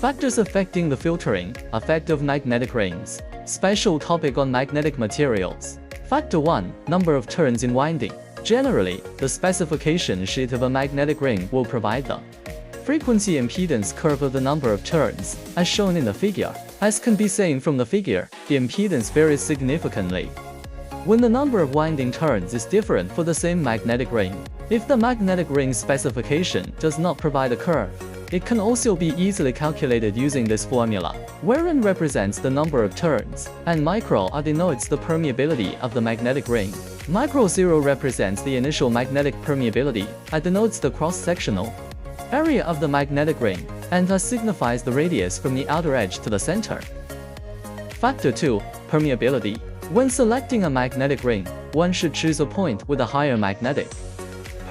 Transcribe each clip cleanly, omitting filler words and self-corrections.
Factors affecting the filtering, effect of magnetic rings. Special topic on magnetic materials. Factor 1. Number of turns in winding. Generally, the specification sheet of a magnetic ring will provide the frequency impedance curve of the number of turns, as shown in the figure. As can be seen from the figure, the impedance varies significantly when the number of winding turns is different for the same magnetic ring. If the magnetic ring specification does not provide a curve, it can also be easily calculated using this formula, where N represents the number of turns, and micro R denotes the permeability of the magnetic ring. Micro 0 represents the initial magnetic permeability, I denotes the cross-sectional area of the magnetic ring, and thus signifies the radius from the outer edge to the center. Factor 2. Permeability. When selecting a magnetic ring, one should choose a point with a higher magnetic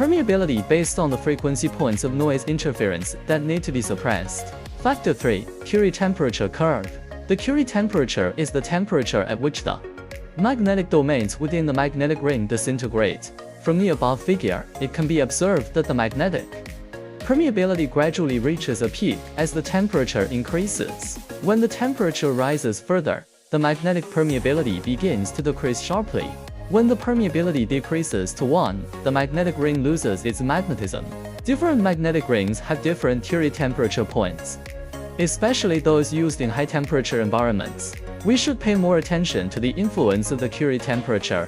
permeability based on the frequency points of noise interference that need to be suppressed. Factor 3. Curie temperature curve. The Curie temperature is the temperature at which the magnetic domains within the magnetic ring disintegrate. From the above figure, it can be observed that the magnetic permeability gradually reaches a peak as the temperature increases. When the temperature rises further, the magnetic permeability begins to decrease sharply. When the permeability decreases to 1, the magnetic ring loses its magnetism. Different magnetic rings have different Curie temperature points, especially those used in high-temperature environments. We should pay more attention to the influence of the Curie temperature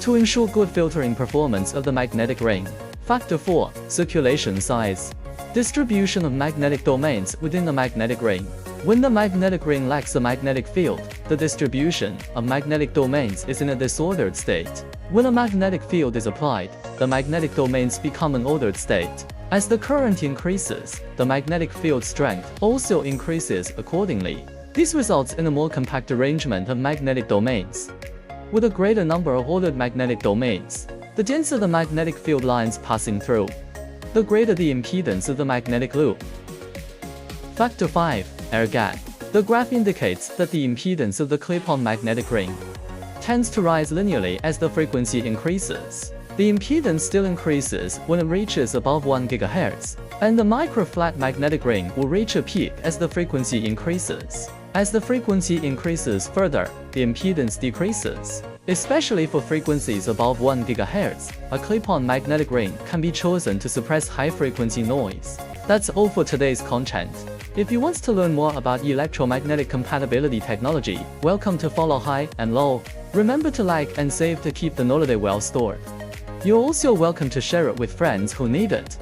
to ensure good filtering performance of the magnetic ring. Factor 4. Circulation size. Distribution of magnetic domains within the magnetic ring. When the magnetic ring lacks a magnetic field, the distribution of magnetic domains is in a disordered state. When a magnetic field is applied, the magnetic domains become an ordered state. As the current increases, the magnetic field strength also increases accordingly. This results in a more compact arrangement of magnetic domains. With a greater number of ordered magnetic domains, the denser the magnetic field lines passing through, the greater the impedance of the magnetic loop. Factor 5. Air gap. The graph indicates that the impedance of the clip-on magnetic ring tends to rise linearly as the frequency increases. The impedance still increases when it reaches above 1 GHz, and the micro-flat magnetic ring will reach a peak as the frequency increases. As the frequency increases further, the impedance decreases. Especially for frequencies above 1 GHz, a clip-on magnetic ring can be chosen to suppress high-frequency noise. That's all for today's content. If you want to learn more about electromagnetic compatibility technology, welcome to follow High&Low. Remember to like and save to keep the knowledge well stored. You're also welcome to share it with friends who need it.